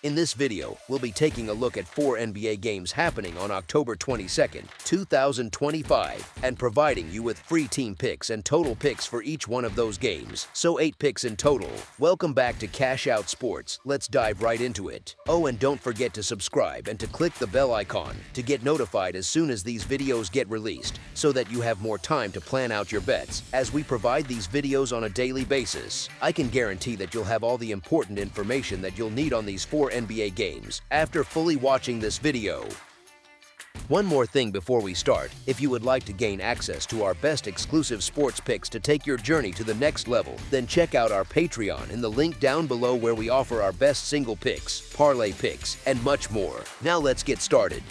In this video, we'll be taking a look at 4 NBA games happening on October 22nd, 2025, and providing you with free team picks and total picks for each one of those games, so 8 picks in total. Welcome back to Cash Out Sports. Let's dive right into it. Oh, and don't forget to subscribe and to click the bell icon to get notified as soon as these videos get released, so that you have more time to plan out your bets. As we provide these videos on a daily basis, I can guarantee that you'll have all the important information that you'll need on these 4 NBA games after fully watching this video. One more thing before we start: if you would like to gain access to our best exclusive sports picks to take your journey to the next level, then check out our Patreon in the link down below, where we offer our best single picks, parlay picks, and much more. Now let's get started.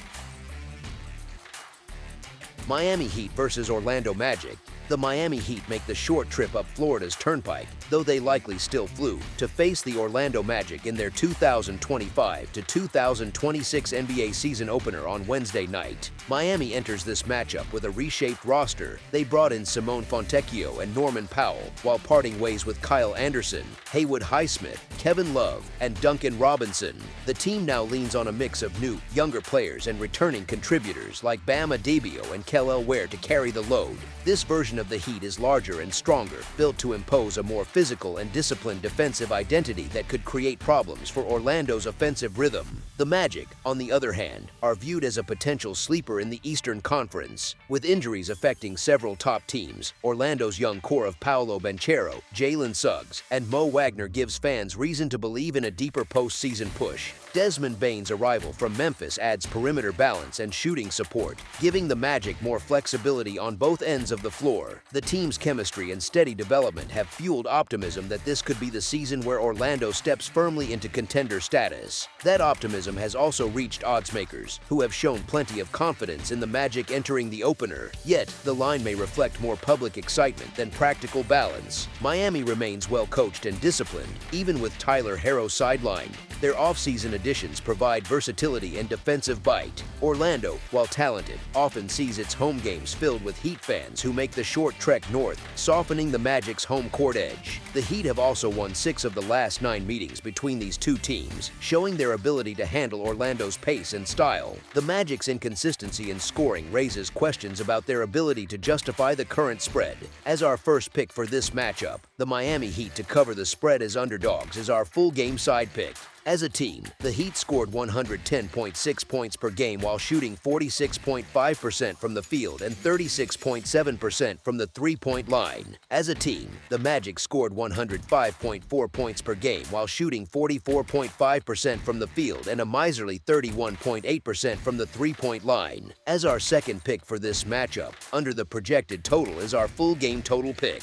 Miami Heat versus Orlando Magic. The Miami Heat make the short trip up Florida's Turnpike, though they likely still flew, to face the Orlando Magic in their 2025 to 2026 NBA season opener on Wednesday night. Miami enters this matchup with a reshaped roster. They brought in Simone Fontecchio and Norman Powell, while parting ways with Kyle Anderson, Haywood Highsmith, Kevin Love, and Duncan Robinson. The team now leans on a mix of new, younger players and returning contributors like Bam Adebayo and Kel'el Ware to carry the load. This version of the Heat is larger and stronger, built to impose a more physical and disciplined defensive identity that could create problems for Orlando's offensive rhythm. The Magic, on the other hand, are viewed as a potential sleeper in the Eastern Conference. With injuries affecting several top teams, Orlando's young core of Paolo Banchero, Jalen Suggs, and Mo Wagner gives fans reason to believe in a deeper postseason push. Desmond Bane's arrival from Memphis adds perimeter balance and shooting support, giving the Magic more flexibility on both ends of the floor. The team's chemistry and steady development have fueled optimism that this could be the season where Orlando steps firmly into contender status. That optimism has also reached oddsmakers, who have shown plenty of confidence in the Magic entering the opener. Yet, the line may reflect more public excitement than practical balance. Miami remains well coached and disciplined, even with Tyler Herro sidelined. Their offseason additions provide versatility and defensive bite. Orlando, while talented, often sees its home games filled with Heat fans who make the short trek north, softening the Magic's home court edge. The Heat have also won 6 of the last 9 meetings between these two teams, showing their ability to handle Orlando's pace and style. The Magic's inconsistency in scoring raises questions about their ability to justify the current spread. As our first pick for this matchup, the Miami Heat to cover the spread as underdogs is our full game side pick. As a team, the Heat scored 110.6 points per game while shooting 46.5% from the field and 36.7% from the three-point line. As a team, the Magic scored 105.4 points per game while shooting 44.5% from the field and a miserly 31.8% from the three-point line. As our second pick for this matchup, under the projected total is our full game total pick.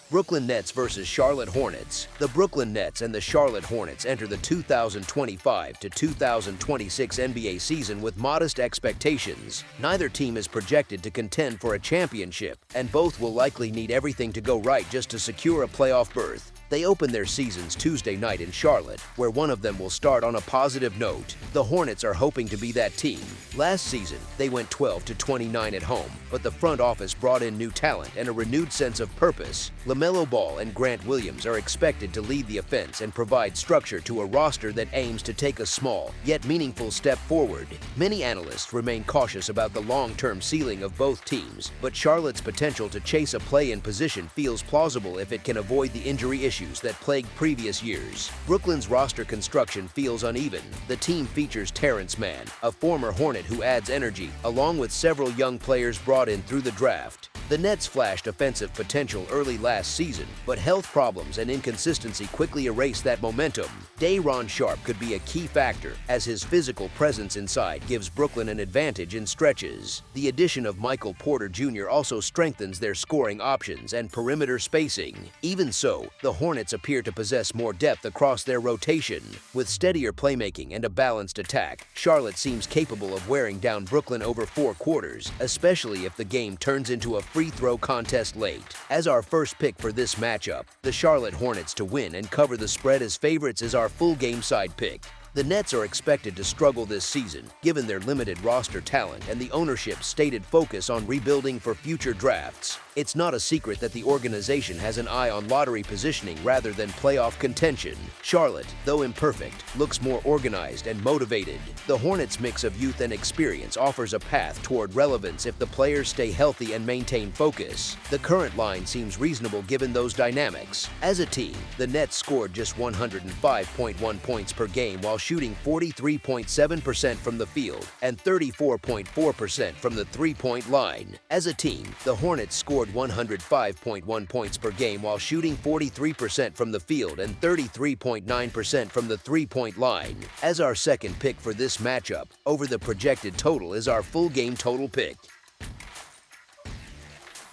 Brooklyn Nets versus Charlotte Hornets. The Brooklyn Nets and the Charlotte Hornets enter the 2025 to 2026 NBA season with modest expectations. Neither team is projected to contend for a championship, and both will likely need everything to go right just to secure a playoff berth. They open their seasons Tuesday night in Charlotte, where one of them will start on a positive note. The Hornets are hoping to be that team. Last season, they went 12-29 at home, but the front office brought in new talent and a renewed sense of purpose. LaMelo Ball and Grant Williams are expected to lead the offense and provide structure to a roster that aims to take a small, yet meaningful step forward. Many analysts remain cautious about the long-term ceiling of both teams, but Charlotte's potential to chase a play-in position feels plausible if it can avoid the injury issues that plagued previous years. Brooklyn's roster construction feels uneven. The team features Terrence Mann, a former Hornet who adds energy, along with several young players brought in through the draft. The Nets flashed offensive potential early last season, but health problems and inconsistency quickly erased that momentum. Day'Ron Sharpe could be a key factor, as his physical presence inside gives Brooklyn an advantage in stretches. The addition of Michael Porter Jr. also strengthens their scoring options and perimeter spacing. Even so, the Hornets appear to possess more depth across their rotation. With steadier playmaking and a balanced attack, Charlotte seems capable of wearing down Brooklyn over 4 quarters, especially if the game turns into a free throw contest late. As our first pick for this matchup, the Charlotte Hornets to win and cover the spread as favorites is our full game side pick. The Nets are expected to struggle this season, given their limited roster talent and the ownership's stated focus on rebuilding for future drafts. It's not a secret that the organization has an eye on lottery positioning rather than playoff contention. Charlotte, though imperfect, looks more organized and motivated. The Hornets' mix of youth and experience offers a path toward relevance if the players stay healthy and maintain focus. The current line seems reasonable given those dynamics. As a team, the Nets scored just 105.1 points per game while shooting 43.7% from the field and 34.4% from the three-point line. As a team, the Hornets scored 105.1 points per game while shooting 43% from the field and 33.9% from the three-point line. As our second pick for this matchup, over the projected total is our full game total pick.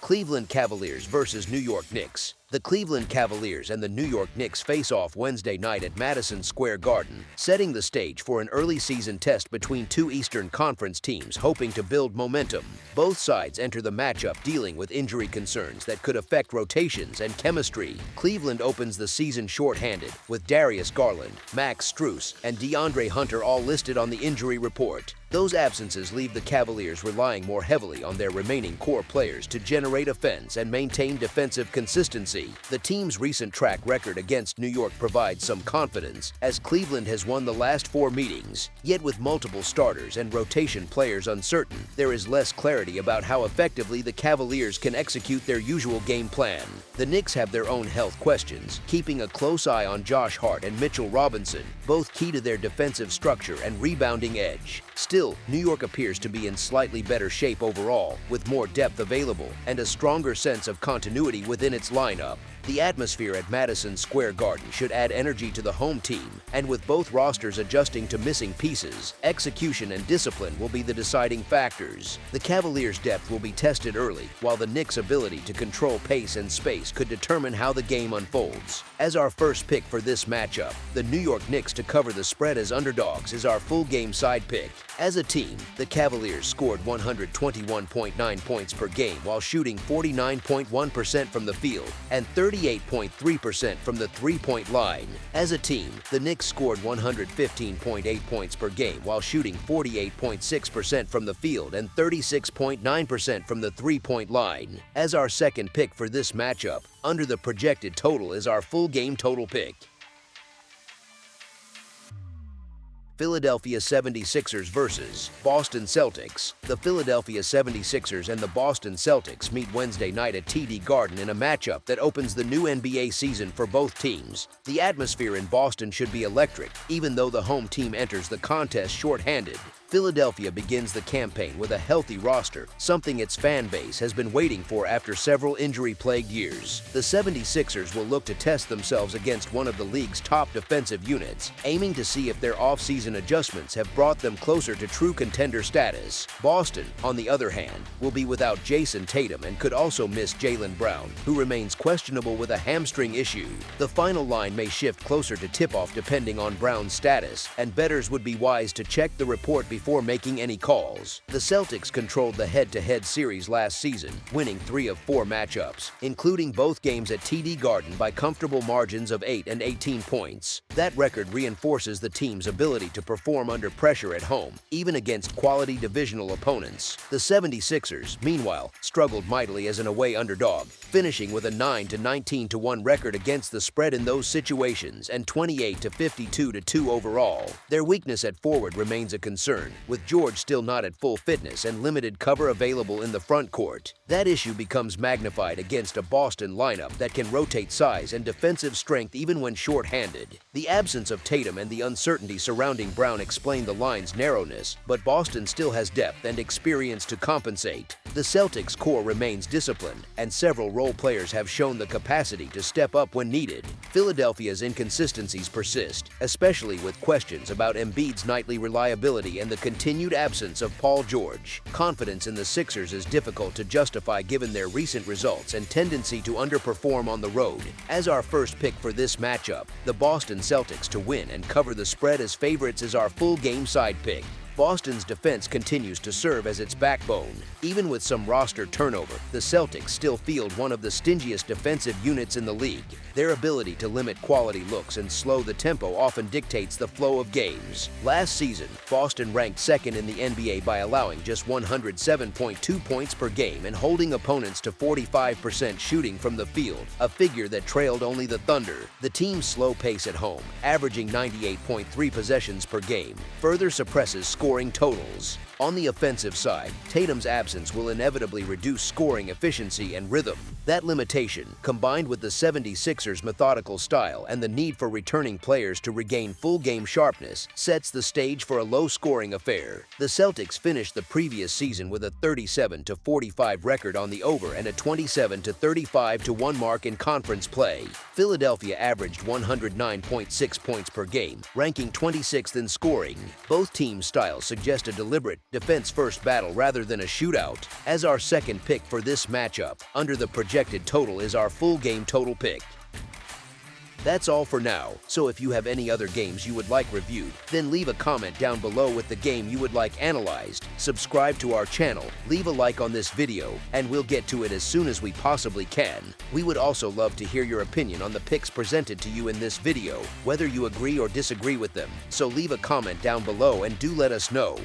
Cleveland Cavaliers versus New York Knicks. The Cleveland Cavaliers and the New York Knicks face off Wednesday night at Madison Square Garden, setting the stage for an early season test between two Eastern Conference teams hoping to build momentum. Both sides enter the matchup dealing with injury concerns that could affect rotations and chemistry. Cleveland opens the season shorthanded, with Darius Garland, Max Strus, and DeAndre Hunter all listed on the injury report. Those absences leave the Cavaliers relying more heavily on their remaining core players to generate offense and maintain defensive consistency. The team's recent track record against New York provides some confidence, as Cleveland has won the last 4 meetings. Yet with multiple starters and rotation players uncertain, there is less clarity about how effectively the Cavaliers can execute their usual game plan. The Knicks have their own health questions, keeping a close eye on Josh Hart and Mitchell Robinson, both key to their defensive structure and rebounding edge. Still, New York appears to be in slightly better shape overall, with more depth available and a stronger sense of continuity within its lineup. The atmosphere at Madison Square Garden should add energy to the home team, and with both rosters adjusting to missing pieces, execution and discipline will be the deciding factors. The Cavaliers' depth will be tested early, while the Knicks' ability to control pace and space could determine how the game unfolds. As our first pick for this matchup, the New York Knicks to cover the spread as underdogs is our full game side pick. As a team, the Cavaliers scored 121.9 points per game while shooting 49.1% from the field and 38.3% from the three-point line. As a team, the Knicks scored 115.8 points per game while shooting 48.6% from the field and 36.9% from the three-point line. As our second pick for this matchup, under the projected total is our full game total pick. Philadelphia 76ers versus Boston Celtics. The Philadelphia 76ers and the Boston Celtics meet Wednesday night at TD Garden in a matchup that opens the new NBA season for both teams. The atmosphere in Boston should be electric, even though the home team enters the contest shorthanded. Philadelphia begins the campaign with a healthy roster, something its fan base has been waiting for after several injury-plagued years. The 76ers will look to test themselves against one of the league's top defensive units, aiming to see if their offseason adjustments have brought them closer to true contender status. Boston, on the other hand, will be without Jason Tatum and could also miss Jaylen Brown, who remains questionable with a hamstring issue. The final line may shift closer to tip-off depending on Brown's status, and bettors would be wise to check the report before making any calls. The Celtics controlled the head-to-head series last season, winning 3 of 4 matchups, including both games at TD Garden by comfortable margins of 8 and 18 points. That record reinforces the team's ability to perform under pressure at home, even against quality divisional opponents. The 76ers, meanwhile, struggled mightily as an away underdog, finishing with a 9-19-1 record against the spread in those situations and 28-52-2 overall. Their weakness at forward remains a concern, with George still not at full fitness and limited cover available in the front court. That issue becomes magnified against a Boston lineup that can rotate size and defensive strength even when short-handed. The absence of Tatum and the uncertainty surrounding Brown explain the line's narrowness, but Boston still has depth and experience to compensate. The Celtics' core remains disciplined, and several role players have shown the capacity to step up when needed. Philadelphia's inconsistencies persist, especially with questions about Embiid's nightly reliability and the continued absence of Paul George. Confidence in the Sixers is difficult to justify given their recent results and tendency to underperform on the road. As our first pick for this matchup, the Boston Celtics to win and cover the spread as favorites is our full game side pick. Boston's defense continues to serve as its backbone. Even with some roster turnover, the Celtics still field one of the stingiest defensive units in the league. Their ability to limit quality looks and slow the tempo often dictates the flow of games. Last season, Boston ranked second in the NBA by allowing just 107.2 points per game and holding opponents to 45% shooting from the field, a figure that trailed only the Thunder. The team's slow pace at home, averaging 98.3 possessions per game, further suppresses scoring totals. On the offensive side, Tatum's absence will inevitably reduce scoring efficiency and rhythm. That limitation, combined with the 76ers' methodical style and the need for returning players to regain full game sharpness, sets the stage for a low-scoring affair. The Celtics finished the previous season with a 37-45 record on the over and a 27-35-1 mark in conference play. Philadelphia averaged 109.6 points per game, ranking 26th in scoring. Both teams' styles suggest a deliberate, defense-first battle rather than a shootout. As our second pick for this matchup, under the projected total is our full game total pick. That's all for now, so if you have any other games you would like reviewed, then leave a comment down below with the game you would like analyzed, subscribe to our channel, leave a like on this video, and we'll get to it as soon as we possibly can. We would also love to hear your opinion on the picks presented to you in this video, whether you agree or disagree with them, so leave a comment down below and do let us know.